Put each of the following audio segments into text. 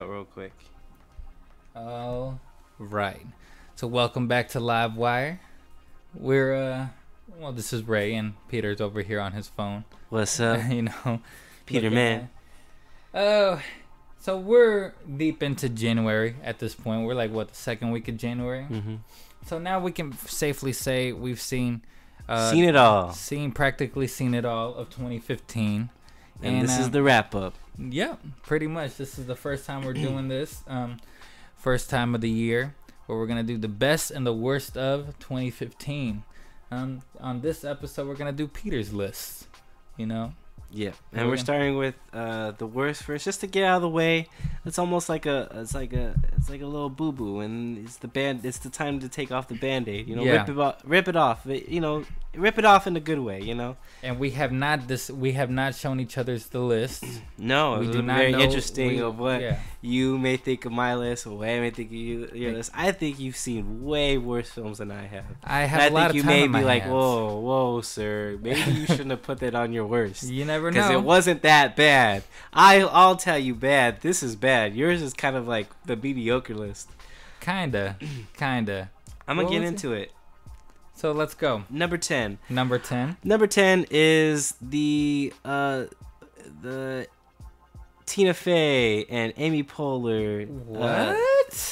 Real quick. All right. So welcome back to LiveWire. We're well, this is Ray and Peter's over here on his phone. What's up? You know, Peter, man. So we're deep into January at this point. We're like what, the second week of January. Mm-hmm. So now we can safely say we've seen it all. Practically seen it all of 2015. And this is the wrap up. Yeah, pretty much. This is the first time we're doing this. First time of the year where we're going to do the best and the worst of 2015. On this episode, we're going to do Peter's list, you know? Yeah, and we're starting with the worst first, just to get out of the way. It's almost like a little boo boo, and it's the time to take off the Band-Aid. You know, yeah. rip it off. You know, rip it off in a good way. You know. And we have not shown each other's the list. No, we it do was not very know, interesting of what you may think of my list, or what I may think of your list. I think you've seen way worse films than I have. I have a lot of time on my hands. I think you may be like, whoa, sir, maybe you shouldn't have put that on your worst. You never know. Because it wasn't that bad. I'll tell you bad. This is bad. Yours is kind of like the mediocre list. Kinda. I'm going to get into it. So let's go. Number 10. Number 10 is the Tina Fey and Amy Poehler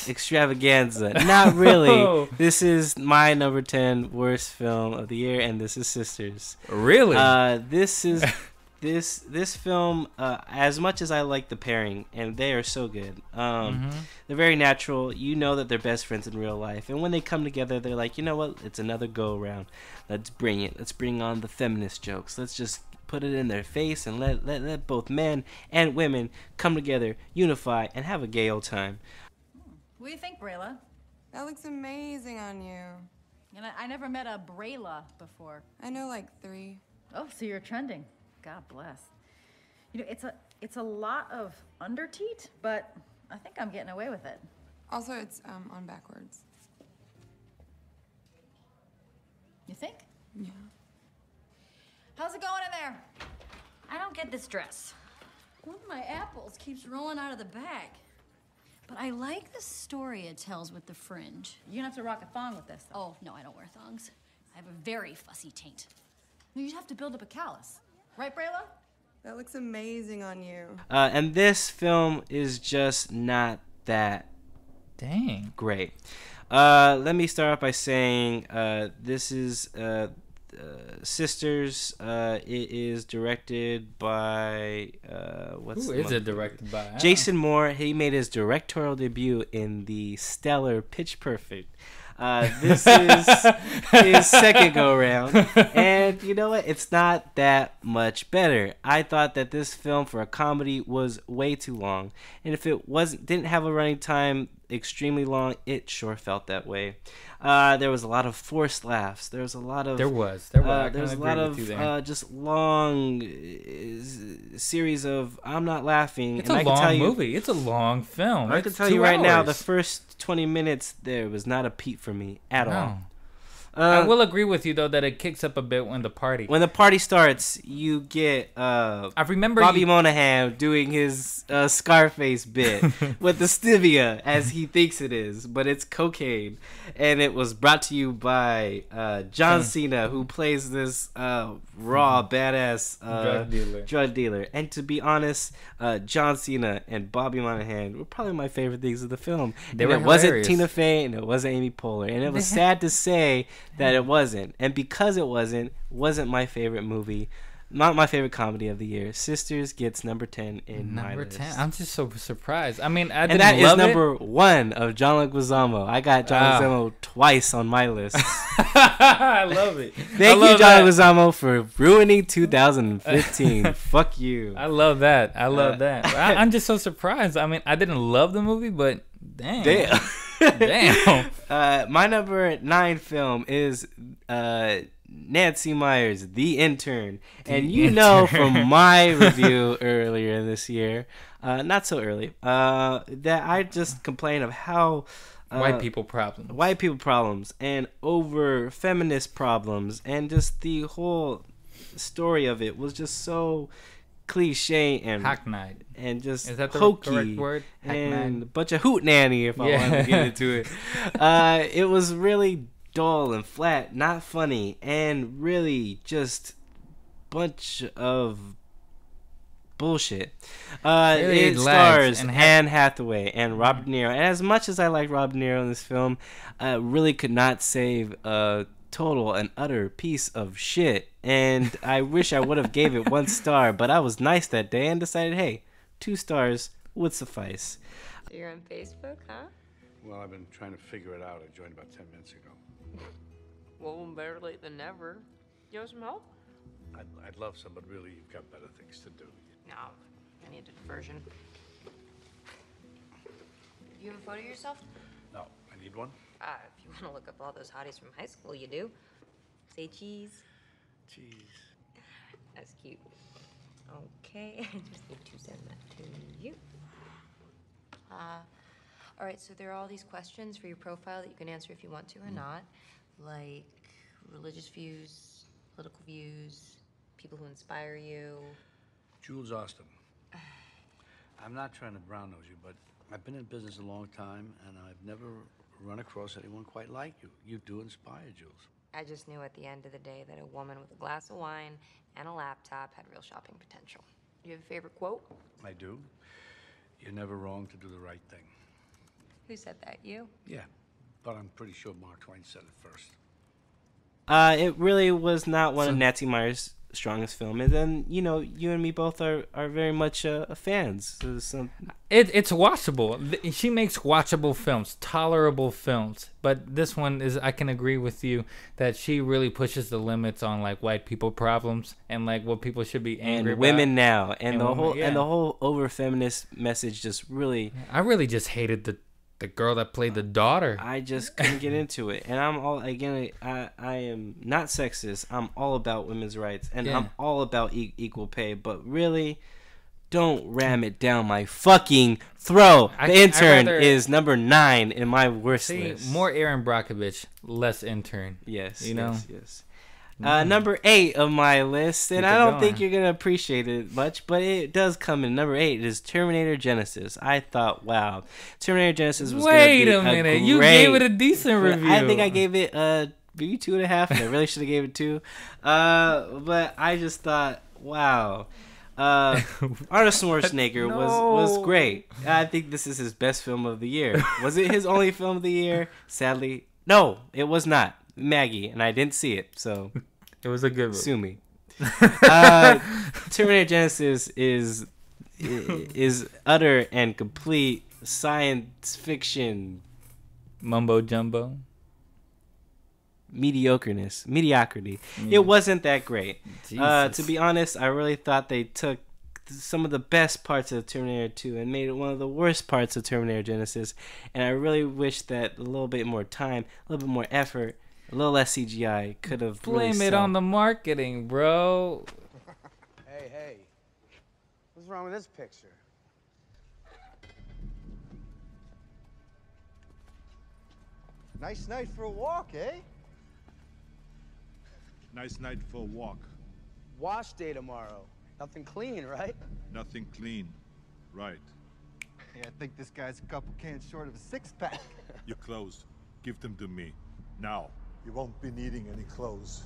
extravaganza. Not really. This is my number 10 worst film of the year, and this is Sisters. Really? This is this film. As much as I like the pairing, and they are so good. They're very natural. You know that they're best friends in real life, and when they come together, they're like, you know what? It's another go around. Let's bring it. Let's bring on the feminist jokes. Let's just put it in their face and let both men and women come together, unify, and have a gay old time. What do you think, Brayla? That looks amazing on you. And I never met a Brayla before. I know like 3. Oh, so you're trending. God bless. You know, it's a lot of underteat, but I think I'm getting away with it. Also, it's on backwards. You think? Yeah. How's it going in there? I don't get this dress. One of my apples keeps rolling out of the bag. But I like the story it tells with the fringe. You're gonna have to rock a thong with this. Oh, no, I don't wear thongs. I have a very fussy taint. You'd have to build up a callus. Right, Brayla? That looks amazing on you. And this film is just not that great. Let me start off by saying this is Sisters. It is directed by Who is it directed by? Jason Moore. He made his directorial debut in the stellar Pitch Perfect. This is his second go around, and you know what? It's not that much better. I thought that this film for a comedy was way too long, and if it didn't have a running time extremely long, it sure felt that way. There was a lot of forced laughs. There was a lot of just long series of I'm not laughing. It's a long movie. It's a long film. I can tell you right now, the first 20 minutes there was not a peep for me at all. I will agree with you though that it kicks up a bit when the party starts. You get I remember Bobby Monahan doing his Scarface bit with the stevia as he thinks it is, but it's cocaine, and it was brought to you by John Cena, who plays this raw badass drug dealer. And to be honest, John Cena and Bobby Monahan were probably my favorite things of the film. It wasn't Tina Fey and it wasn't Amy Poehler, and it was sad to say that it wasn't, and because it wasn't my favorite movie, not my favorite comedy of the year. Sisters gets number 10 in my list. Number 10. I'm just so surprised. I mean, and that is number 1 of John Leguizamo. I got John Leguizamo twice on my list. I love it. Thank you, John Leguizamo, for ruining 2015. Fuck you. I love that. I'm just so surprised. I mean, I didn't love the movie, but damn. My number 9 film is Nancy Meyers' The Intern. Know from my review earlier this year, not so early, that I just complained of how white people problems and over feminist problems, and just the whole story of it was just so cliche and Hackneyed. and just Is that the hokey correct word? and Hackneyed. a bunch of hootenanny, if I wanted to get into it. It was really dull and flat, not funny, and really just bunch of bullshit. Really It lags stars and Anne Hathaway and Robert De Niro, and as much as I like Robert De Niro in this film, really could not save a total and utter piece of shit. And I wish I would have gave it 1 star, but I was nice that day and decided, hey, 2 stars would suffice. So you're on Facebook, huh? Well, I've been trying to figure it out. I joined about 10 minutes ago. Well, better late than never. You want some help? I'd love some, but really, you've got better things to do. No, I need a diversion. You have a photo of yourself? No, I need one. If you want to look up all those hotties from high school, you do. Say cheese. Cheese. That's cute. Okay, I just need to send that to you. All right, so there are all these questions for your profile that you can answer if you want to or not, like religious views, political views, people who inspire you. Jules Austin. I'm not trying to brown nose you, but I've been in business a long time, and I've never run across anyone quite like you. You do inspire, Jules. I just knew at the end of the day that a woman with a glass of wine and a laptop had real shopping potential. Do you have a favorite quote? I do. You're never wrong to do the right thing. Who said that, you? Yeah, but I'm pretty sure Mark Twain said it first. It really was not one of Nancy Meyer's strongest film, and then you and me both are very much fans. It's watchable. She makes watchable films, tolerable films. But this one is, I can agree with you that she really pushes the limits on like white people problems and like what people should be angry and about. women now, and the women, whole yeah. and the whole over feminist message just really. I really just hated the girl that played the daughter. I just couldn't get into it, and I'm all again. I am not sexist. I'm all about women's rights, and Yeah. I'm all about equal pay. But really, don't ram it down my fucking throat. The Intern is number 9 in my worst list. More Aaron Brockovich, less Intern. Yes, you know. Yes. Number 8 of my list, and Keep I it don't going. think you're gonna appreciate it much, but it does come in number 8. It is Terminator Genesis. I thought, wow, Terminator Genesis was. Wait gonna a be minute, a you great, gave it a decent review. I think I gave it maybe 2.5. And I really should have gave it 2. But I just thought, wow. Arnold Schwarzenegger was great. I think this is his best film of the year. Was it his only film of the year? Sadly, no, it was not. Maggie, and I didn't see it, so it was a good movie. Sue me. Terminator Genesis is utter and complete science fiction mumbo jumbo. Mediocrity. Yeah. It wasn't that great. Jesus. To be honest, I really thought they took some of the best parts of Terminator 2 and made it one of the worst parts of Terminator Genesis. And I really wish that a little bit more time, a little bit more effort, a little less CGI could have Blame really it on the marketing, bro. Hey, what's wrong with this picture? Nice night for a walk, eh? Nice night for a walk. Wash day tomorrow. Nothing clean, right? Nothing clean. Right. Hey, I think this guy's a couple cans short of a 6-pack. Your clothes. Give them to me. Now. You won't be needing any clothes.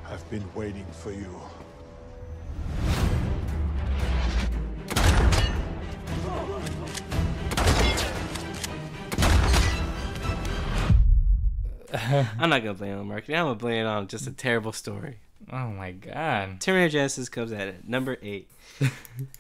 I've been waiting for you. I'm not gonna blame it on marketing. I'm gonna blame it on just a terrible story. Oh my god. Terminator Genesis comes at number 8.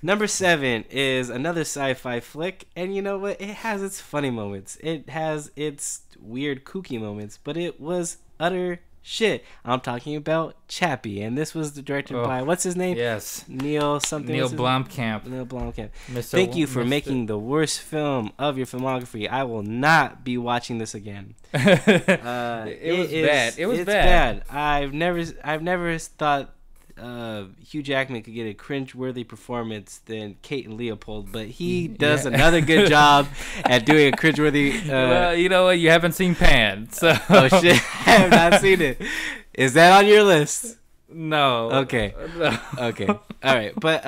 Number 7 is another sci-fi flick, and you know what? It has its funny moments. It has its weird, kooky moments, but it was utter shit. I'm talking about Chappie, and this was directed by, what's his name? Yes. Neil something. Neil Blomkamp. Neil Blomkamp. Mr. Thank you for Mr. making the worst film of your filmography. I will not be watching this again. It was bad. It was it's bad. I've never thought Hugh Jackman could get a cringe-worthy performance than Kate and Leopold, but he does another good job at doing a cringe-worthy. Well, you know what? You haven't seen Pan, so. Oh shit! I have not seen it. Is that on your list? No. Okay. No. Okay. All right. But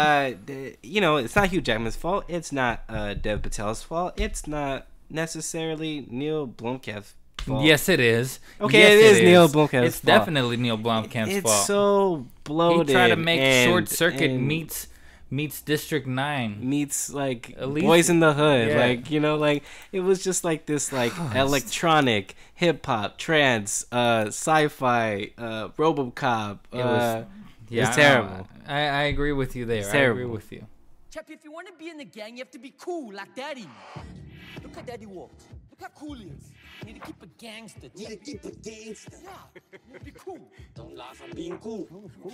you know, it's not Hugh Jackman's fault. It's not Dev Patel's fault. It's not necessarily Neil Blomkamp's fault. Yes, it is. Okay, yes, it is Neil Blomkamp's fault. It's definitely Neil Blomkamp's it's fault. It's so bloated. He tried to make Short Circuit and meets District 9. Meets like least, Boys in the Hood. Yeah. Like, you know, like it was just like this like electronic, hip hop, trance, sci-fi, RoboCop. It's terrible. I agree with you there. It's I terrible. agree with you. Chap, if you want to be in the gang, you have to be cool, like Daddy. Look how Daddy walks. Look how cool he is. You need to keep a gangster. Need to keep a gangster. Yeah, you need to be cool. Don't laugh, I'm being cool. Cool.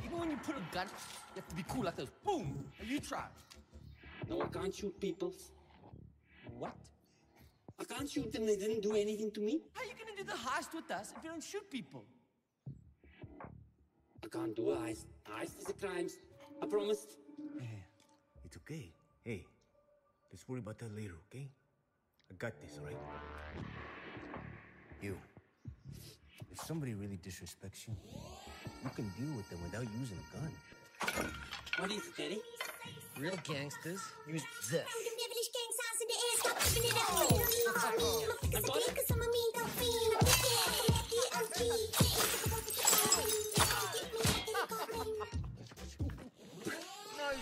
Even when you put a gun, you have to be cool like this. Boom! Now you try. No, I can't shoot people. What? I can't shoot them, they didn't do anything to me. How are you gonna do the heist with us if you don't shoot people? I can't do a heist. Heist is a crime. I promised. Hey, it's okay. Hey, let's worry about that later, okay? I got this, alright? You. If somebody really disrespects you, you can deal with them without using a gun. What is it, Daddy? Real gangsters use this.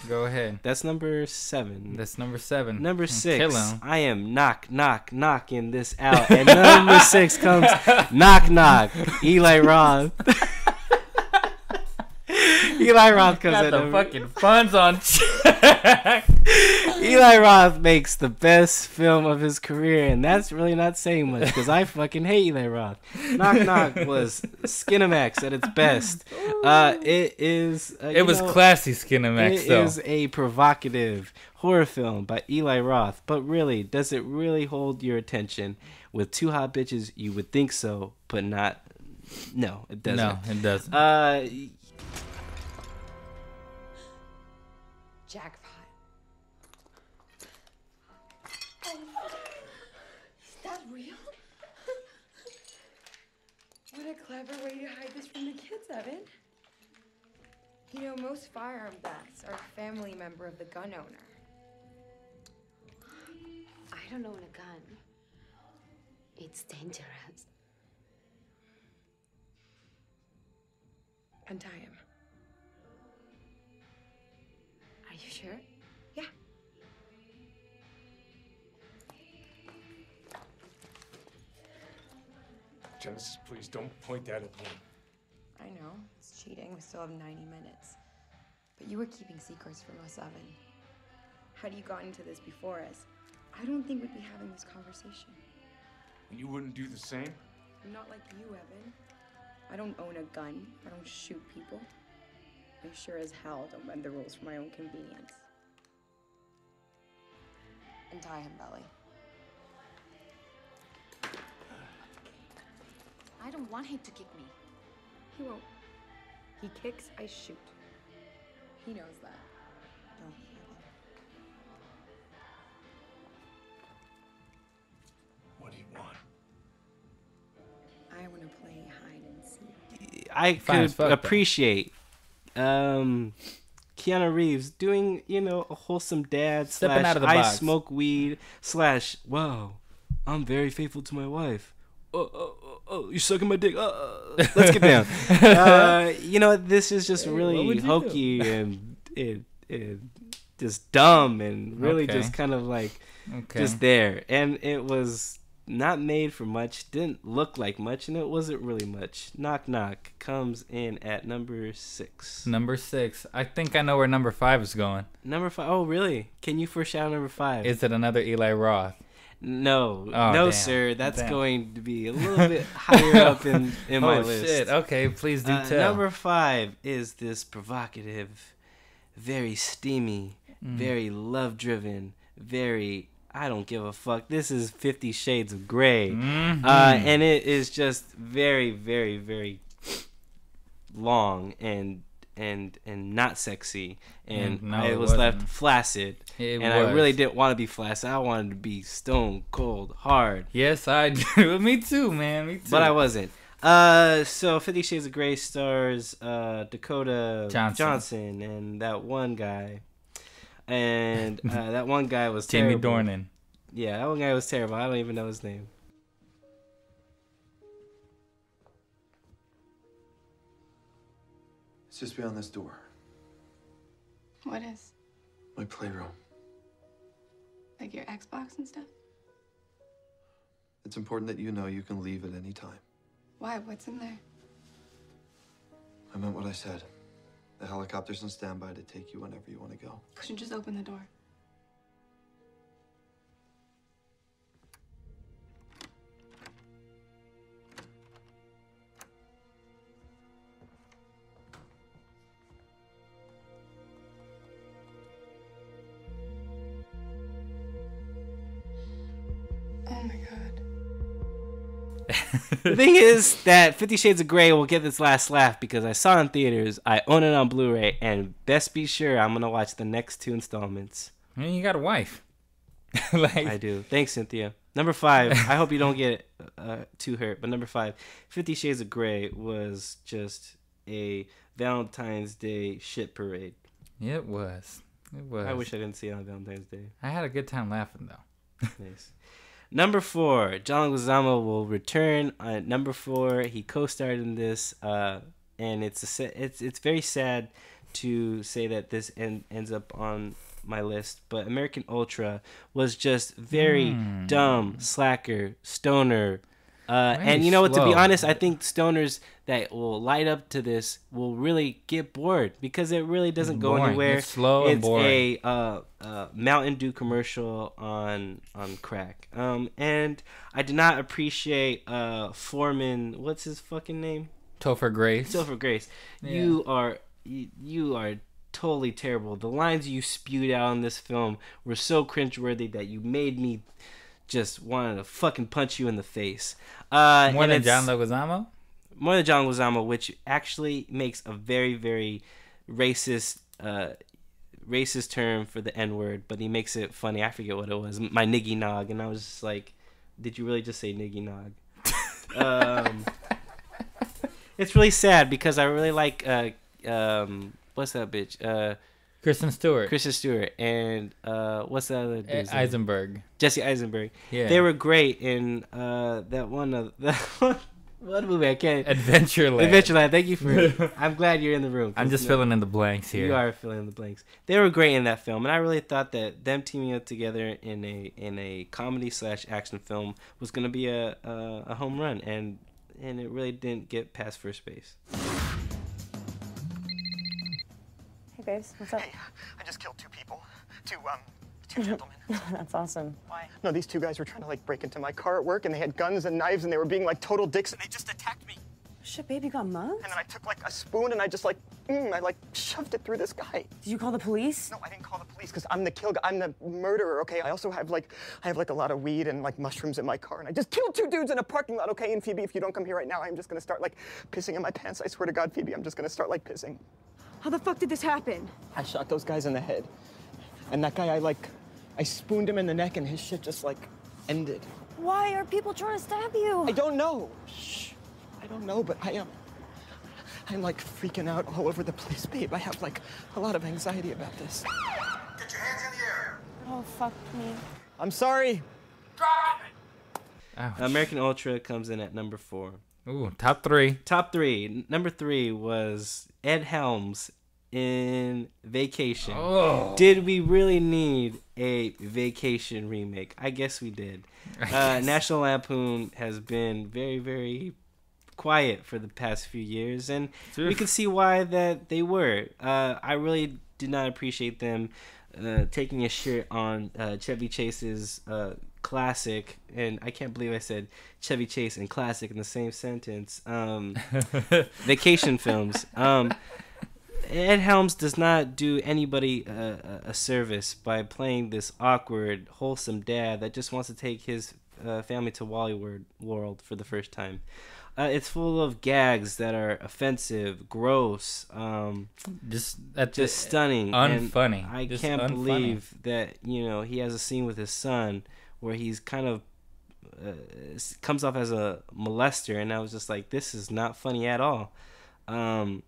Go ahead. That's number 7. That's number 7. Number 6. Kill him. I am knocking this out. And number 6 comes knock knock. Eli Roth. Eli Roth comes Got at the number... fucking funds on. Eli Roth makes the best film of his career, and that's really not saying much because I fucking hate Eli Roth. Knock Knock was Skinamax at its best. It is. It was classy Skinamax, though. It is a provocative horror film by Eli Roth, but really, does it really hold your attention? With two hot bitches, you would think so, but not. No, it doesn't. No, it doesn't. Jackpot. Is that real? What a clever way to hide this from the kids, Evan. You know, most firearm thefts are a family member of the gun owner. I don't own a gun. It's dangerous. Untie him. Are you sure? Yeah. Genesis, please don't point that at me. I know, it's cheating. We still have 90 minutes. But you were keeping secrets from us, Evan. Had you gotten to this before us, I don't think we'd be having this conversation. And you wouldn't do the same? I'm not like you, Evan. I don't own a gun. I don't shoot people. I sure as hell don't bend the rules for my own convenience. Untie him, Belly. I don't want him to kick me. He won't. He kicks, I shoot. He knows that. Don't you? What do you want? I want to play hide and seek. I could appreciate Keanu Reeves doing, you know, a wholesome dad Stepping out of the I box. smoke weed / wow, I'm very faithful to my wife. Oh, you're sucking my dick. Let's get down. You know, this is just really hokey and just dumb and really just kind of like just there. And it was not made for much, didn't look like much, and it wasn't really much. Knock Knock comes in at number 6. Number 6. I think I know where number 5 is going. Number 5. Oh, really? Can you foreshadow number 5? Is it another Eli Roth? No, Oh, no, damn. sir. That's Damn. going to be a little bit higher up in my list. Oh shit! Okay, please do tell. Number 5 is this provocative, very steamy, very love-driven, very I don't give a fuck. This is 50 Shades of Grey, and it is just very, very, very long and not sexy, and No, I it was left wasn't. flaccid. I really didn't want to be flaccid. I wanted to be stone cold hard. Yes, I do. Me too, man. Me too. But I wasn't. So 50 Shades of Grey stars Dakota Johnson and that one guy. And that one guy was Jamie terrible. Dornan. Yeah, that one guy was terrible. I don't even know his name. It's just beyond this door. What is? My playroom. Like your Xbox and stuff? It's important that you know you can leave at any time. Why? What's in there? I meant what I said. The helicopter's on standby to take you whenever you want to go. Couldn't you just open the door? Oh my god. The thing is that 50 Shades of Grey will get this last laugh because I saw it in theaters, I own it on Blu-ray, and best be sure I'm going to watch the next 2 installments. I mean, you got a wife. I do. Thanks, Cynthia. Number 5, I hope you don't get too hurt, but number 5, 50 Shades of Grey was just a Valentine's Day shit parade. It was. It was. I wish I didn't see it on Valentine's Day. I had a good time laughing, though. Nice. Number 4, John Leguizamo will return. Number 4, he co-starred in this, and it's very sad to say that this ends up on my list, but American Ultra was just very dumb, slacker, stoner. And you know what, to be honest, I think stoners that will light up to this will really get bored because it really doesn't go anywhere. It's slow and boring. It's a Mountain Dew commercial on crack. And I did not appreciate Foreman, what's his fucking name? Topher Grace. Topher Grace. Yeah. You are totally terrible. The lines you spewed out in this film were so cringeworthy that you made me just wanted to fucking punch you in the face. More than John Leguizamo? More than John Leguizamo, which actually makes a very, very racist term for the N-word, but he makes it funny. I forget what it was. My niggy nog. And I was just like, did you really just say niggy nog? It's really sad because I really like, what's that bitch? Kristen Stewart and what's that other dude's name? Eisenberg. Jesse Eisenberg. Yeah. They were great in that one what movie I can't Adventureland. Thank you for I'm glad you're in the room. I'm just filling in the blanks here. You are filling in the blanks. They were great in that film, and I really thought that them teaming up together in a comedy / action film was gonna be a home run, and it really didn't get past first base. Hey, babes, what's up? Hey, I just killed 2 people. Two gentlemen. That's awesome. Why? No, these 2 guys were trying to, like, break into my car at work, and they had guns and knives, and they were being, like, total dicks, and they just attacked me. Shit, babe, you got mugged? And then I took, like, a spoon, and I just, like, I, like, shoved it through this guy. Did you call the police? No, I didn't call the police, because I'm the kill guy. I'm the murderer, okay? I also have, like, a lot of weed and, like, mushrooms in my car, and I just killed 2 dudes in a parking lot, okay? And, Phoebe, if you don't come here right now, I'm just gonna start, like, pissing in my pants. I swear to God, Phoebe, I'm just gonna start, like, pissing. How the fuck did this happen? I shot those guys in the head. And that guy, I spooned him in the neck and his shit just, like, ended. Why are people trying to stab you? I don't know. Shh. I don't know, but I'm, like, freaking out all over the place, babe. I have, like, a lot of anxiety about this. Get your hands in the air. Oh, fuck me. I'm sorry. American Ultra comes in at number 4. Ooh, top 3. Top 3. Number 3 was Ed Helms in Vacation. Oh. Did we really need a Vacation remake? I guess we did. National Lampoon has been very, very quiet for the past few years, and we can see why that they were. I really did not appreciate them taking a shit on Chevy Chase's classic, and I can't believe I said Chevy Chase and classic in the same sentence. Vacation films. Ed Helms does not do anybody a service by playing this awkward, wholesome dad that just wants to take his family to Wally World for the first time. It's full of gags that are offensive, gross, just stunning, unfunny. And I just can't unfunny. believe that he has a scene with his son where he's kind of comes off as a molester, and I was just like, this is not funny at all. And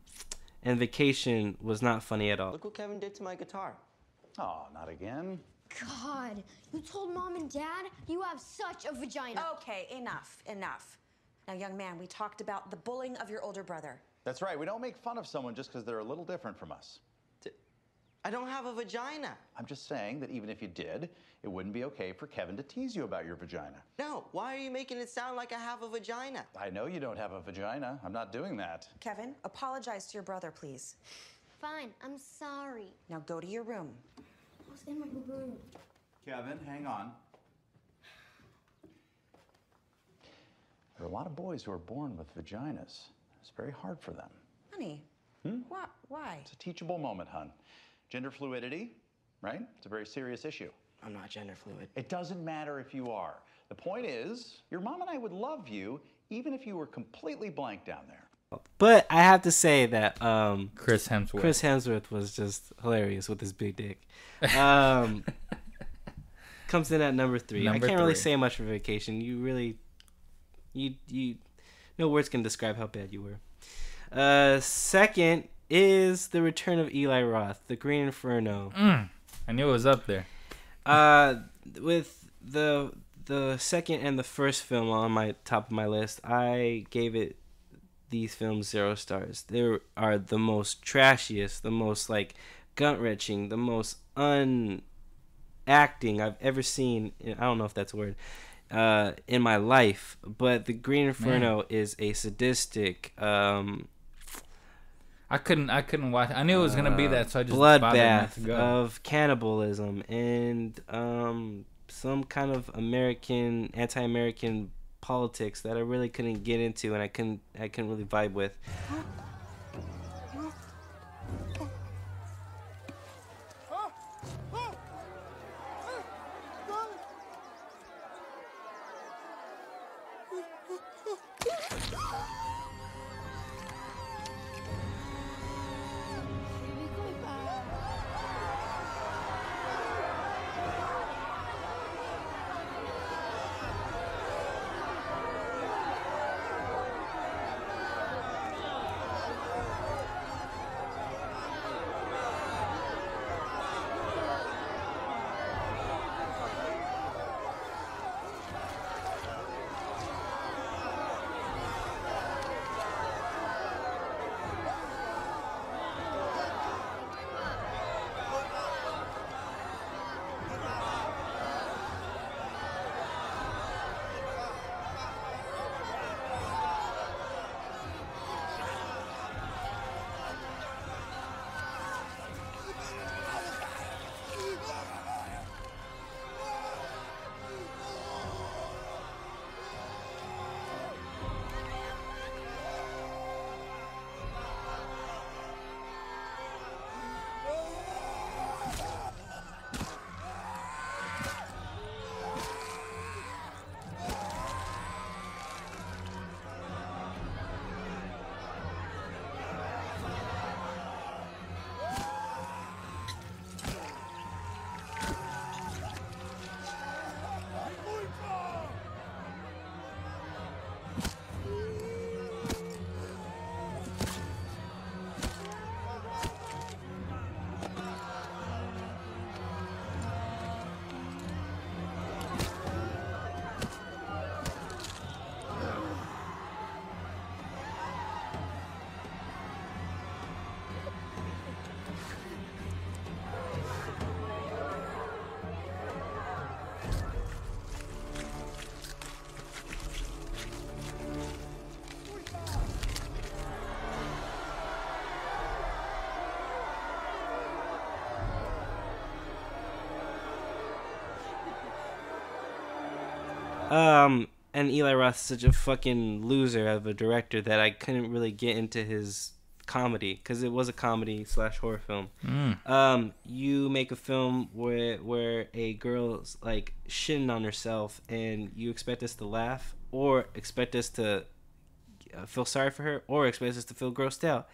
Vacation was not funny at all. Look what Kevin did to my guitar. Oh, not again. God, you told Mom and Dad you have such a vagina. Okay, enough. Now, young man, we talked about the bullying of your older brother. That's right. We don't make fun of someone just because they're a little different from us. I don't have a vagina. I'm just saying that even if you did, it wouldn't be okay for Kevin to tease you about your vagina. No, why are you making it sound like I have a vagina? I know you don't have a vagina. I'm not doing that. Kevin, apologize to your brother, please. Fine, I'm sorry. Now go to your room. I was in my room. Kevin, hang on. There are a lot of boys who are born with vaginas. It's very hard for them. Honey, why? It's a teachable moment, hon. Gender fluidity, right? It's a very serious issue. I'm not gender fluid. It doesn't matter if you are. The point is, your mom and I would love you even if you were completely blank down there. But I have to say that Chris Hemsworth was just hilarious with his big dick. Comes in at number 3. I can't really say much for Vacation. You really, no words can describe how bad you were. Second is The Return of Eli Roth, The Green Inferno. I knew it was up there. With the second and the first film on my top of my list, I gave it these films 0 stars. They are the most trashiest, the most like gut-wrenching, the most unacting I've ever seen. I don't know if that's a word. In my life, but The Green Inferno is a sadistic. I couldn't watch. I knew it was gonna be that, so I just bloodbath of cannibalism and some kind of anti-American politics that I really couldn't get into, and I couldn't really vibe with. And Eli Roth's such a fucking loser of a director that I couldn't really get into his comedy, because it was a comedy / horror film. You make a film where a girl's like shitting on herself, and you expect us to laugh, or expect us to feel sorry for her, or expect us to feel grossed out.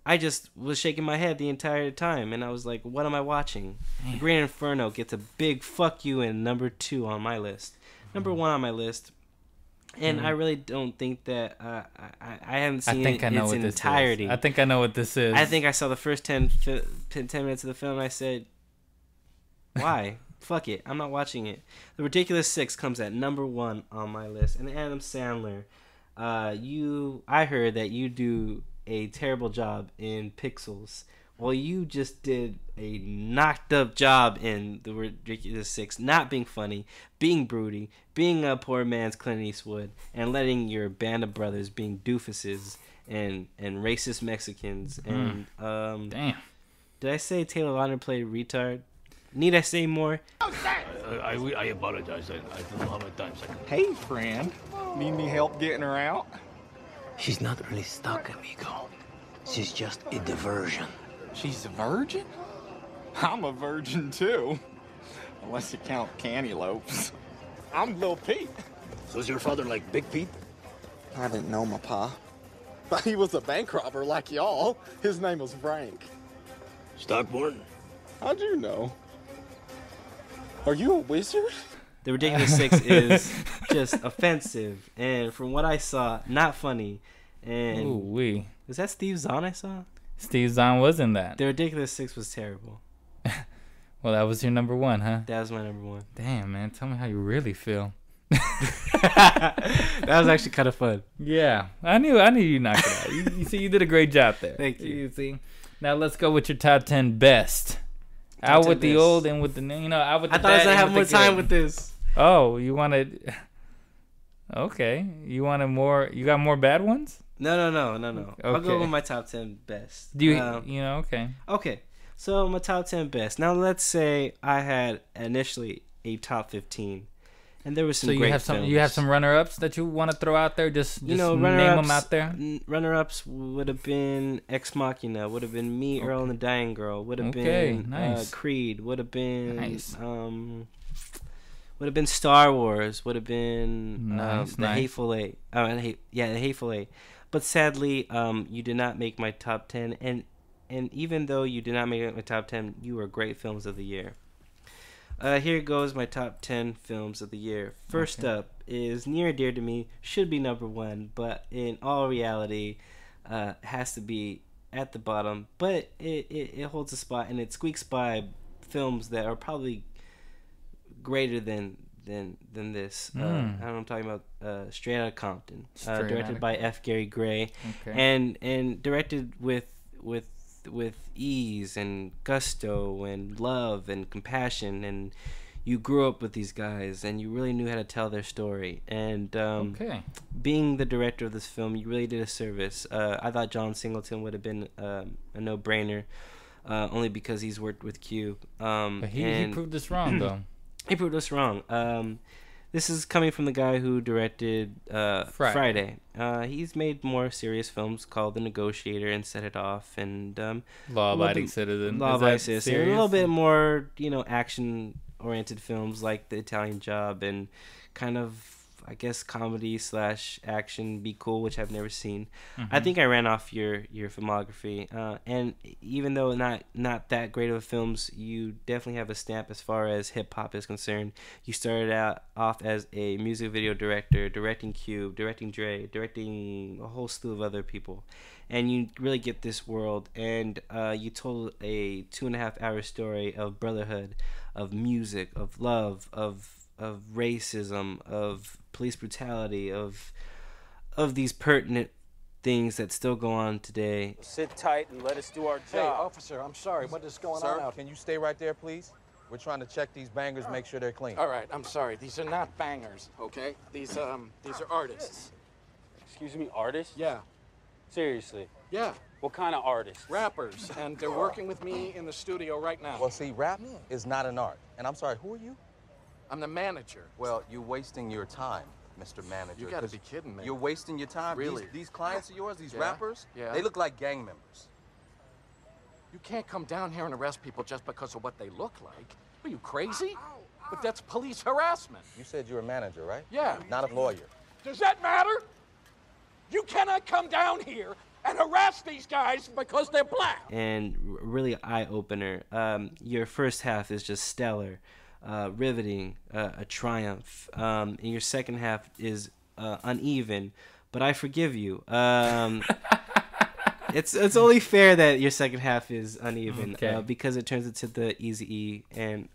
I just was shaking my head the entire time, and I was like, what am I watching? The Green Inferno gets a big fuck you in number 2 on my list. Number 1 on my list. And I really don't think that I haven't seen it in its entirety. I think I know what this is. I think I saw the first 10 minutes of the film, and I said, why? Fuck it. I'm not watching it. The Ridiculous Six comes at number 1 on my list. And Adam Sandler, I heard that you do a terrible job in Pixels. Well, you just did a knocked up job in The Ridiculous Six, not being funny, being broody, being a poor man's Clint Eastwood, and letting your band of brothers being doofuses and racist Mexicans. And damn, did I say Taylor Lautner played retard? Need I say more? I apologize. I don't know how many times I can. Hey, friend. Need any help getting her out? She's not really stuck, amigo. She's just a diversion. She's a virgin? I'm a virgin, too. Unless you count cantaloupes. I'm Lil Pete. So is your father like Big Pete? I didn't know my pa. But he was a bank robber like y'all. His name was Frank. Stockborn? How'd you know? Are you a wizard? The Ridiculous Six is just offensive, and from what I saw, not funny. And Ooh-wee. Was that Steve Zahn I saw? Steve Zahn was in that. The Ridiculous Six was terrible. Well, that was your number 1, huh? That was my number 1. Damn, man. Tell me how you really feel. That was actually kind of fun. Yeah. I knew you knocked it out. You see, you did a great job there. Thank you. You see? Now let's go with your top 10 best. Out with the old and with the new. Out with the I thought I was going to have more time good. with this. Oh, you wanted... Okay. You wanted more... You got more bad ones? No. Okay. I'll go with my top 10 best. Do you... okay. Okay. So my top 10 best. Now let's say I had initially a top 15. And there was some great films. You have some runner-ups that you want to throw out there? Just name them out there? Runner-ups would have been Ex Machina. Would have been Me, Earl and the Dying Girl. Would have been nice. Creed. Would have been... Nice. Would have been Star Wars. Would have been the Hateful Eight. The Hateful Eight. But sadly, you did not make my top 10. And even though you did not make my top 10, you were great films of the year. Here goes my top 10 films of the year. First up is near and dear to me, should be number 1, but in all reality, has to be at the bottom. But it holds a spot, and it squeaks by films that are probably greater than this. I'm talking about Straight Outta Compton, directed by F. Gary Gray, and directed with ease and gusto and love and compassion, and you grew up with these guys and you really knew how to tell their story. And being the director of this film, you really did a service. I thought John Singleton would have been a no-brainer, only because he's worked with Q. But he proved us wrong, though. He proved us wrong. This is coming from the guy who directed Friday. He's made more serious films called The Negotiator and Set It Off, and Law Abiding Citizen. A little bit more, action-oriented films like The Italian Job and kind of, I guess, comedy / action Be Cool, which I've never seen. I think I ran off your filmography, and even though not that great of films, you definitely have a stamp as far as hip hop is concerned. You started out off as a music video director, directing Cube, directing Dre, directing a whole slew of other people, and you really get this world. And you told a 2.5-hour story of brotherhood, of music, of love, of racism, of police brutality, of these pertinent things that still go on today. Sit tight and let us do our job. Hey, officer, I'm sorry. What is going on out? Can you stay right there, please? We're trying to check these bangers, make sure they're clean. All right, I'm sorry. These are not bangers, okay? These are artists. Excuse me, artists? Yeah. Seriously? Yeah. What kind of artists? Rappers, and they're working with me in the studio right now. Well, see, rap is not an art. And I'm sorry, who are you? I'm the manager. Well, you're wasting your time. Mr. Manager. You gotta 'cause be kidding me. You're wasting your time. Really? These clients of yours, these Yeah? rappers, Yeah. they look like gang members. You can't come down here and arrest people just because of what they look like. Are you crazy? But that's police harassment. You said you're a manager, right? Yeah. Not a lawyer. Does that matter? You cannot come down here and harass these guys because they're black. And really eye-opener. Your first half is just stellar, riveting, a triumph. And your second half is uneven, but I forgive you. It's only fair that your second half is uneven, because it turns into the Eazy-E and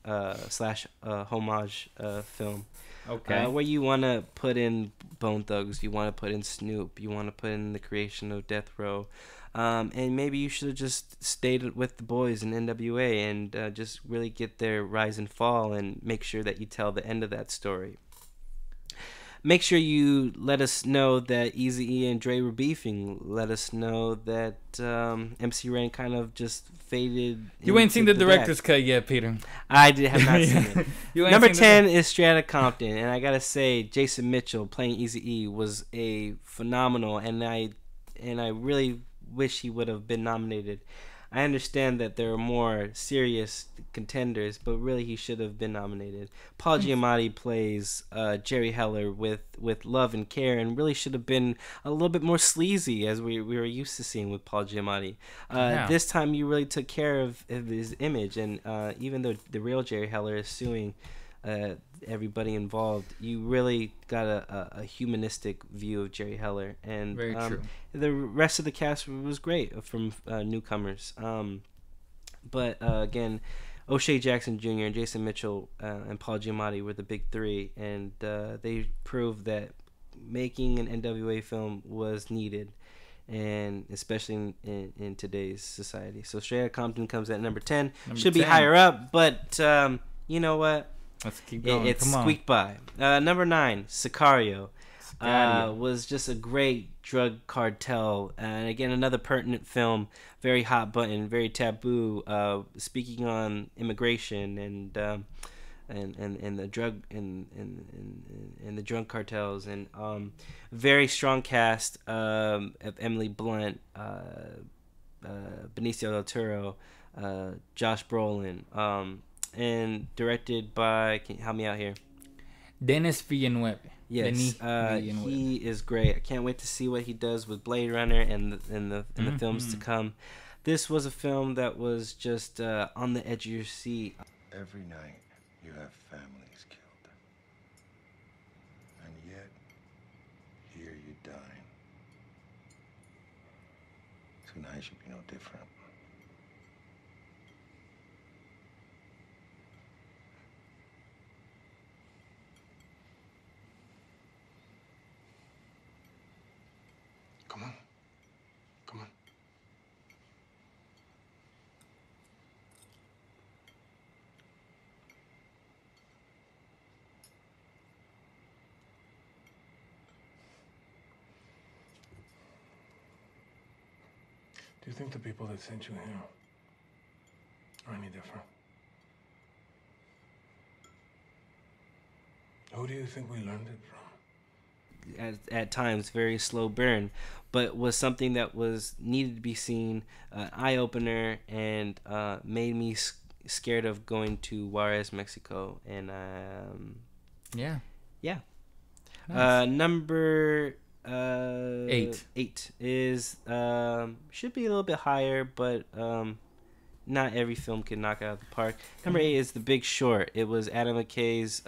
slash homage film. Okay. Where you want to put in Bone Thugs, you want to put in Snoop, you want to put in the creation of Death Row, and maybe you should have just stayed with the boys in NWA and just really get their rise and fall and make sure that you tell the end of that story. Make sure you let us know that Eazy-E and Dre were beefing. Let us know that MC Ren kind of just faded. You ain't seen the director's cut yet, Peter. I have not seen it. Number 10 is Straight Compton, and I gotta say, Jason Mitchell playing Eazy-E was a phenomenal, and I really wish he would have been nominated. I understand that there are more serious contenders, but really he should have been nominated. Paul Giamatti plays Jerry Heller with love and care, and really should have been a little bit more sleazy, as we were used to seeing with Paul Giamatti. This time you really took care of his image, and even though the real Jerry Heller is suing everybody involved, you really got a humanistic view of Jerry Heller, and very true. The rest of the cast was great from newcomers, but again, O'Shea Jackson Jr. and Jason Mitchell and Paul Giamatti were the big three, and they proved that making an NWA film was needed, and especially in today's society. So Straight Outta Compton comes at number 10. Should be higher up, but you know what? Let's keep going. It squeaked by. Number 9, Sicario. Was just a great drug cartel, and again another pertinent film, very hot button, very taboo, speaking on immigration and the drug and the drug cartels, and very strong cast of Emily Blunt, Benicio del Toro, Josh Brolin, and directed by, can you help me out here? Denis Villeneuve. Yes, he is great. I can't wait to see what he does with Blade Runner and the films to come. This was a film that was just on the edge of your seat. Every night you have families killed, and yet here you dine. Tonight should be no different. Come on. Come on. Do you think the people that sent you here are any different? Who do you think we learned it from? At times very slow burn, but was something that was needed to be seen, eye opener, and made me scared of going to Juarez, Mexico. And yeah. Nice. Number 8 is should be a little bit higher, but not every film can knock it out of the park. Number 8 is The Big Short. It was Adam McKay's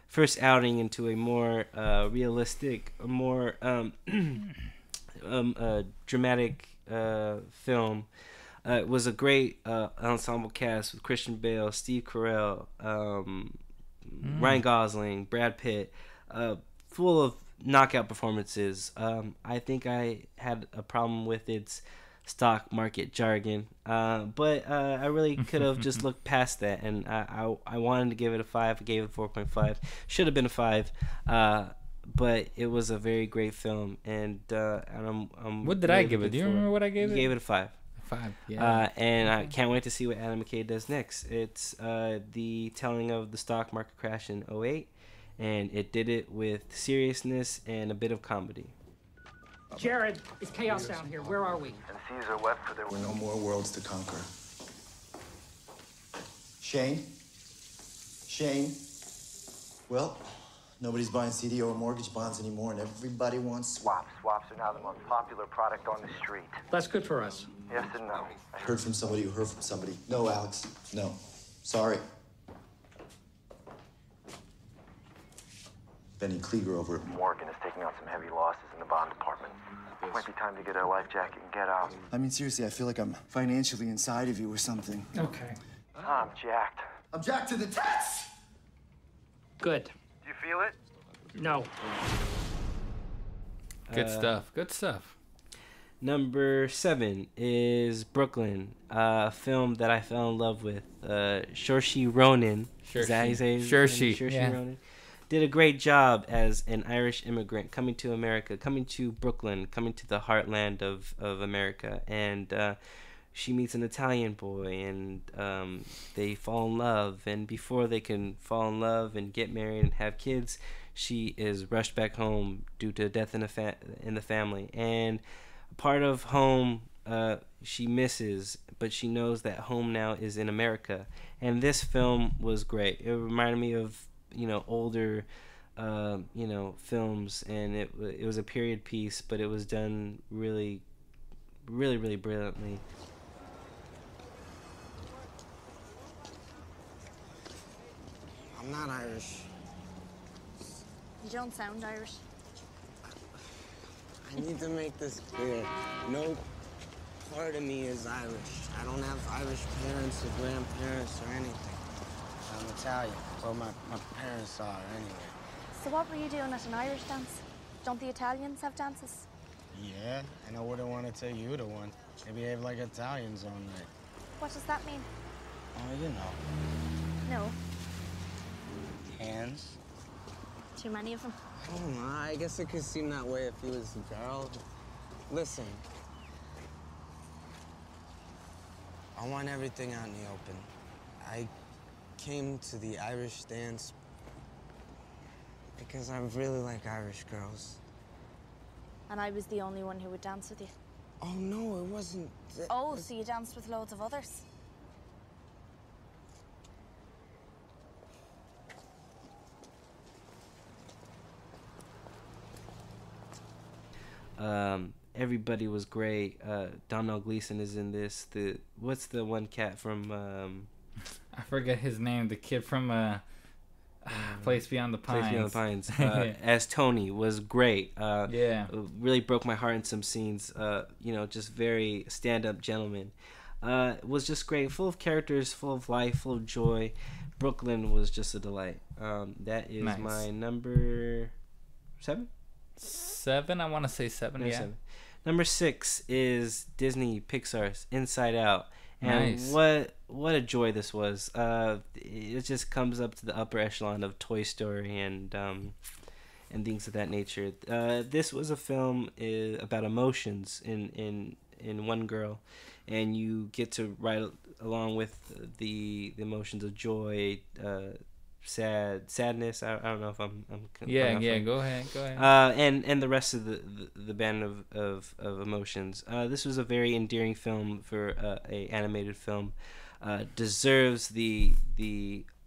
first outing into a more realistic, more dramatic film. It was a great ensemble cast with Christian Bale, Steve Carell, Ryan Gosling, Brad Pitt, full of knockout performances. I think I had a problem with its stock market jargon, but I really could have just looked past that, and I wanted to give it a 5. I gave it 4.5. Should have been a 5, but it was a very great film, and I'm what did I give it? Do you remember what I gave it? You gave it a 5. 5, yeah. And I can't wait to see what Adam McKay does next. It's the telling of the stock market crash in 2008, and it did it with seriousness and a bit of comedy. Jared, it's chaos down here. Where are we? And Caesar wept for there were no more worlds to conquer. Shane? Shane? Well, nobody's buying CDO or mortgage bonds anymore, and everybody wants swaps. Swaps are now the most popular product on the street. That's good for us. Yes and no. I heard from somebody who heard from somebody. No, Alex. No. Sorry. Benny Klieger over at Morgan is taking on some heavy losses in the bond department. Might be time to get a life jacket and get out. I mean, seriously, I feel like I'm financially inside of you or something. Okay. I'm jacked. I'm jacked to the tits! Good. Do you feel it? No. Good stuff. Good stuff. Number 7 is Brooklyn, a film that I fell in love with. Saoirse Ronan. Is that how you say his name? Saoirse, yeah. Ronan. Did a great job as an Irish immigrant coming to America, coming to Brooklyn, coming to the heartland of America. And she meets an Italian boy, and they fall in love. And before they can fall in love and get married and have kids, she is rushed back home due to death in the family. And part of home she misses, but she knows that home now is in America. And this film was great. It reminded me of older films, and it was a period piece, but it was done really brilliantly. I'm not Irish. You don't sound Irish. I need to make this clear. No part of me is Irish. I don't have Irish parents or grandparents or anything. I'm Italian. Well, my parents are anyway. So what were you doing at an Irish dance? Don't the Italians have dances? Yeah, and I wouldn't want to tell you to one. They behave like Italians all night. What does that mean? Oh, you know. No. Hands. Too many of them. I don't know. I guess it could seem that way if he was a girl. Listen. I want everything out in the open. I came to the Irish dance because I really like Irish girls. And I was the only one who would dance with you. Oh, no, it wasn't... Oh, so you danced with loads of others? Everybody was great. Domhnall Gleeson is in this. What's the one cat from... I forget his name. The kid from Place Beyond the Pines. Place Beyond the Pines. As Tony was great. Yeah. Really broke my heart in some scenes. Just very stand-up gentleman. Was just great. Full of characters, full of life, full of joy. Brooklyn was just a delight. That is Nice. my number 7? 7? I want to say 7, Number yeah. 7. Number 6 is Disney Pixar's Inside Out. And Nice. what a joy this was. It just comes up to the upper echelon of Toy Story and things of that nature. This was a film about emotions in one girl, and you get to ride along with the emotions of joy, sadness. I don't know if I'm Yeah, go ahead. and the rest of the band of emotions. This was a very endearing film for a animated film. Deserves the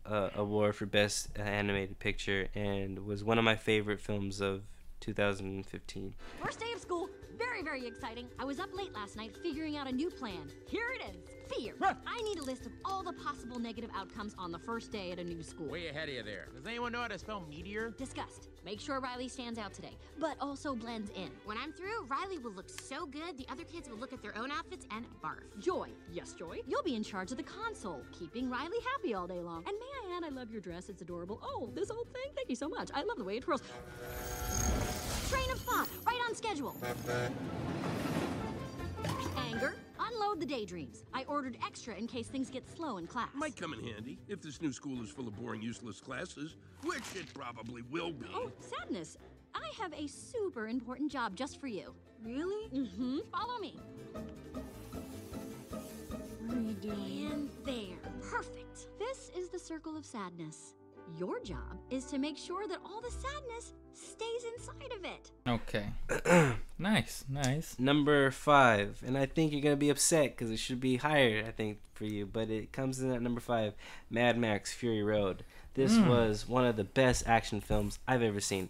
award for best animated picture, and was one of my favorite films of 2015. First day of school, very, very exciting. I was up late last night figuring out a new plan. Here it is. Fear. I need a list of all the possible negative outcomes on the first day at a new school. Way ahead of you there. Does anyone know how to spell meteor? Disgust. Make sure Riley stands out today, but also blends in. When I'm through, Riley will look so good, the other kids will look at their own outfits and barf. Joy. Yes, Joy. You'll be in charge of the console, keeping Riley happy all day long. And may I add, I love your dress. It's adorable. Oh, this old thing? Thank you so much. I love the way it twirls. Train of thought, right on schedule. Anger, unload the daydreams. I ordered extra in case things get slow in class. Might come in handy if this new school is full of boring, useless classes, which it probably will be. Oh, sadness. I have a super important job just for you. Really? Mm-hmm. Follow me. What are you doing? And there. Perfect. This is the circle of sadness. Your job is to make sure that all the sadness stays inside of it. Okay. Nice. Number 5, and I think you're gonna be upset because it should be higher, I think, for you, but it comes in at number 5. Mad Max: Fury Road. This was one of the best action films I've ever seen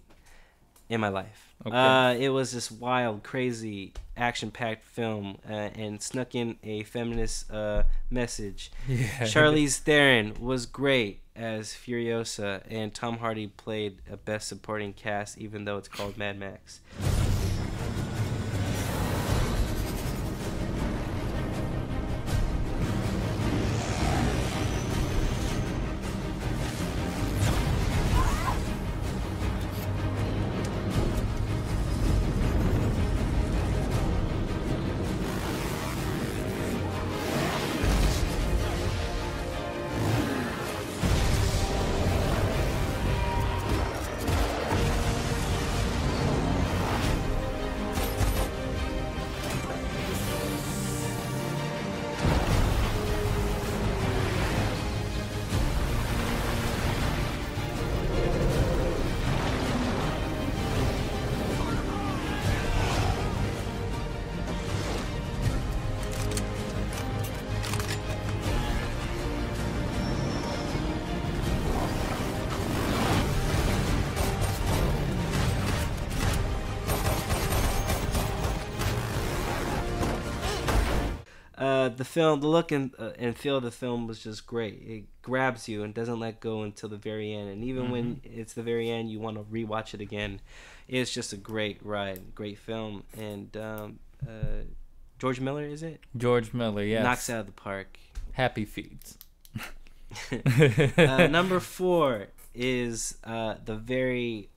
in my life. Okay. It was this wild, crazy, action-packed film, and snuck in a feminist message. Yeah. Charlize Theron was great as Furiosa, and Tom Hardy played a best supporting cast, even though it's called Mad Max. The film, the look and feel of the film was just great. It grabs you and doesn't let go until the very end. And even when it's the very end, you want to rewatch it again. It's just a great ride, great film. And George Miller, is it? George Miller, yes. Knocks out of the park. Happy feeds. Number 4 is the very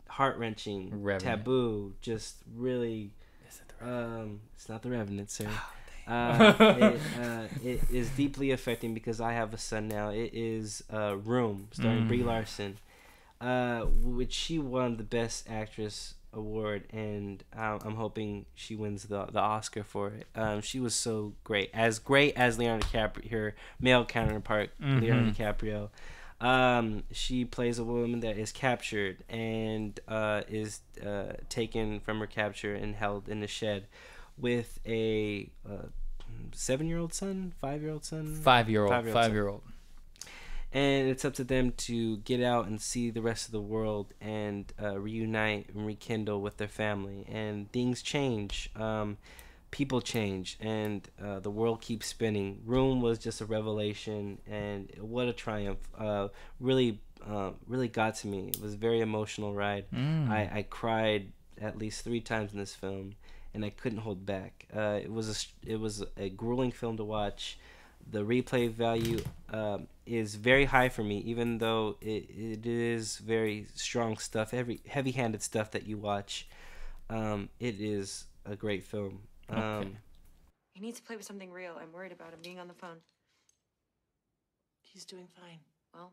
heart-wrenching Taboo. Just really... it's not The Revenant, sir. It is deeply affecting because I have a son now. It is Room, starring Brie Larson, which she won the Best Actress award, and I'm hoping she wins the Oscar for it. She was so great as Leonardo DiCaprio, her male counterpart, Leonardo DiCaprio. She plays a woman that is captured and is taken from her capture and held in a shed with a 7-year-old son, 5-year-old son, 5-year-old. And it's up to them to get out and see the rest of the world and reunite and rekindle with their family. And things change. People change, and the world keeps spinning. Room was just a revelation, and what a triumph. Really got to me. It was a very emotional ride. I cried at least 3 times in this film, and I couldn't hold back. It was a grueling film to watch. The replay value is very high for me, even though it is very strong stuff, heavy-handed stuff that you watch. It is a great film. He needs to play with something real. I'm worried about him being on the phone. He's doing fine. Well,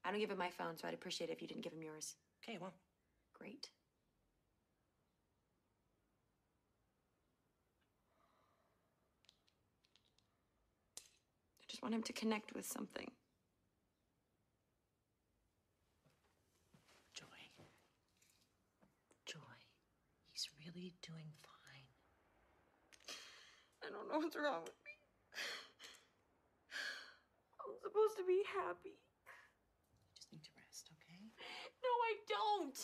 I don't give him my phone, so I'd appreciate it if you didn't give him yours. Okay, well. Great. I just want him to connect with something. Joy, he's really doing fine. I don't know what's wrong with me. I'm supposed to be happy. You just need to rest, okay? No, I don't.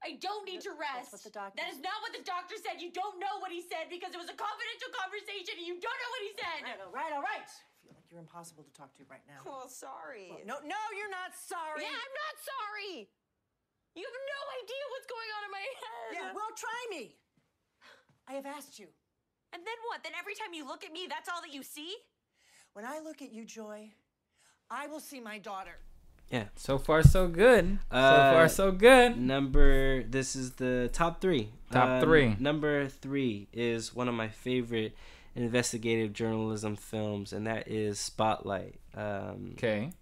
I don't need to rest. That's what the doctor That is not what the doctor said. You don't know what he said because it was a confidential conversation and you don't know what he said. All right. I feel like you're impossible to talk to right now. Oh, sorry. Well, no, you're not sorry. Yeah, I'm not sorry. You have no idea what's going on in my head. Yeah, well, try me. I have asked you. And then what? Then every time you look at me, that's all that you see? When I look at you, Joy, I will see my daughter. Yeah. So far, so good. So far, so good. This is the top 3. Top 3. Number 3 is one of my favorite investigative journalism films, and that is Spotlight. Okay.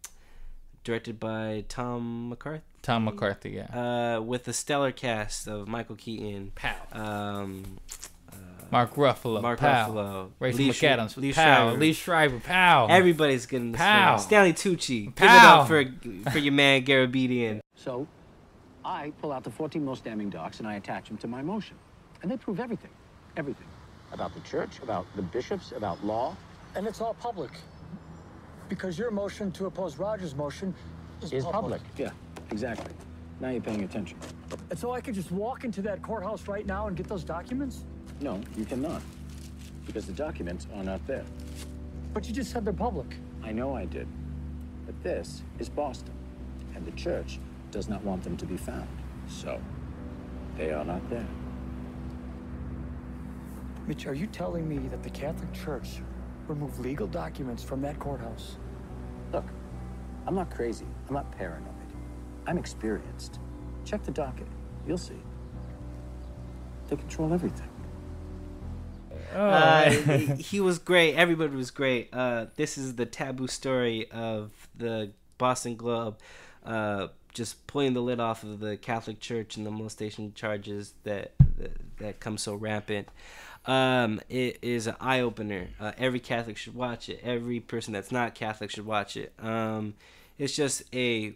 Directed by Tom McCarthy. Tom McCarthy, yeah. With a stellar cast of Michael Keaton. Mark Ruffalo, Mark pow. Ruffalo, Rachel McAdams, Lee pow. Schreiber. Lee Schreiber, pow. Everybody's getting this Pow. film. Stanley Tucci, Pow. give it up for your man Garabedian. So, I pull out the 14 most damning docs and I attach them to my motion. And they prove everything. Everything. About the church, about the bishops, about law. And it's all public. Because your motion to oppose Roger's motion Is public. Yeah, exactly. Now you're paying attention. And so I could just walk into that courthouse right now and get those documents? No, you cannot. Because the documents are not there. But you just said they're public. I know I did. But this is Boston. And the church does not want them to be found. So, they are not there. Mitch, are you telling me that the Catholic Church removed legal documents from that courthouse? Look, I'm not crazy. I'm not paranoid. I'm experienced. Check the docket. You'll see. They control everything. He was great. Everybody was great. This is the taboo story of the Boston Globe just pulling the lid off of the Catholic Church and the molestation charges that come so rampant. It is an eye-opener. Every Catholic should watch it. Every person that's not Catholic should watch it. It's just a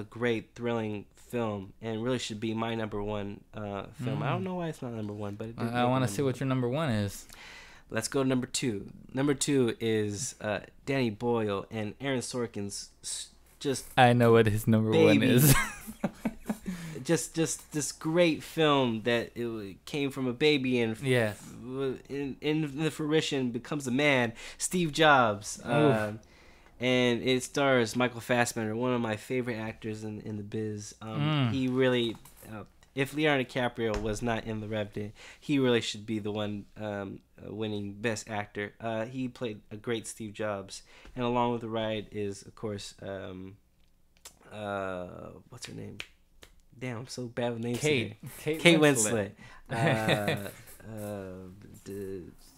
great, thrilling film, and really should be my number one film. I don't know why it's not number one, but I want to see what your number one is. Let's go to number two. Number two is Danny Boyle and Aaron Sorkin's just. I know what his number one is. just this great film that it came from a baby and in the fruition becomes a man, Steve Jobs. And it stars Michael Fassbender, one of my favorite actors in the biz. He really, if Leonardo DiCaprio was not in The Revenant, he really should be the one winning Best Actor. He played a great Steve Jobs, and along with the ride is, of course, what's her name? Damn, I'm so bad with names. Kate Winslet.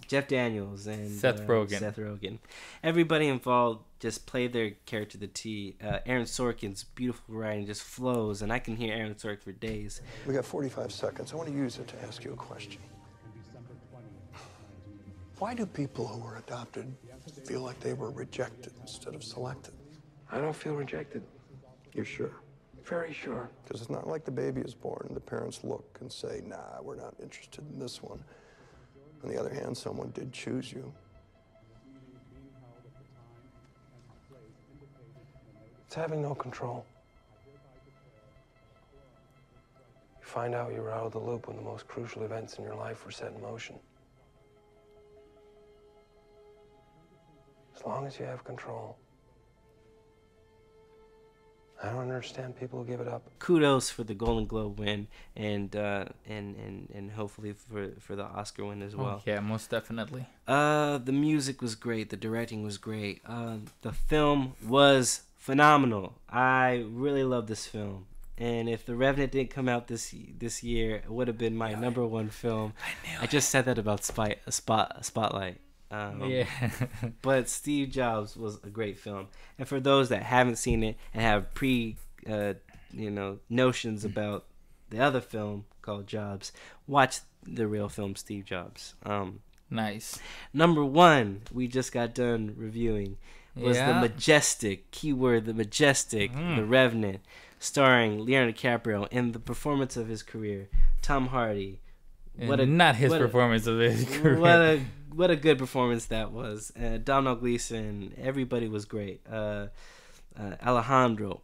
Jeff Daniels and Seth Rogen. Everybody involved just played their character to the T. Aaron Sorkin's beautiful writing just flows, and I can hear Aaron Sorkin for days. We got 45 seconds. I want to use it to ask you a question. Why do people who were adopted feel like they were rejected instead of selected? I don't feel rejected. You're sure? Very sure. Because it's not like the baby is born and the parents look and say, nah, we're not interested in this one. On the other hand, someone did choose you. It's having no control. You find out you were out of the loop when the most crucial events in your life were set in motion. As long as you have control. I don't understand people who give it up. Kudos for the Golden Globe win, and hopefully for the Oscar win as well. Yeah, most definitely. The music was great. The directing was great. The film was phenomenal. I really love this film. And if The Revenant didn't come out this year, it would have been my number one film. I just said that about Spotlight. But Steve Jobs was a great film, and for those that haven't seen it and have notions about the other film called Jobs, watch the real film Steve Jobs. Nice. Number one, we just got done reviewing, was the majestic, keyword the majestic, The Revenant, starring Leonardo DiCaprio in the performance of his career, Tom Hardy. Performance of his career. What a good performance that was. Domhnall Gleeson, everybody was great. Alejandro,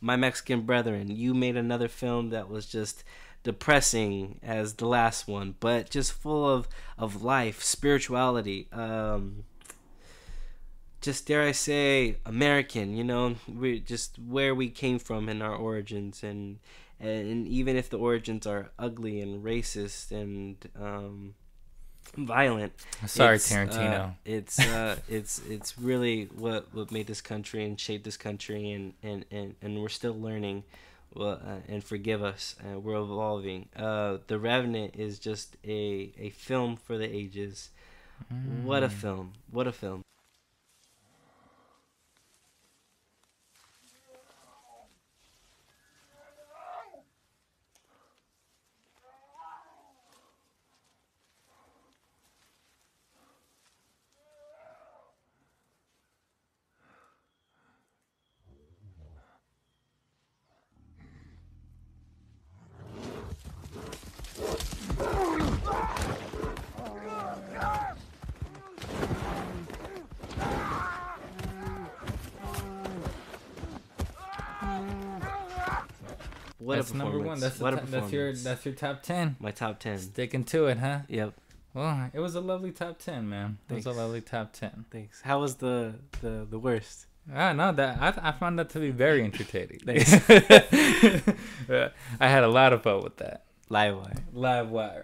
my Mexican brethren, you made another film that was just depressing as the last one, but just full of life, spirituality. Just dare I say, American. We're just where we came from in our origins, and even if the origins are ugly and racist and violent. Sorry, Tarantino. It's really what made this country and shaped this country, and we're still learning. And forgive us, we're evolving. The Revenant is just a film for the ages. What a film! What a film! What that's a number one. performance. That's your top 10. My top 10. Sticking to it, huh? Yep. Well, it was a lovely top 10, man. Thanks. It was a lovely top 10. Thanks. How was the worst? No, I found that to be very entertaining. Thanks. I had a lot of fun with that. LiveWire. LiveWire.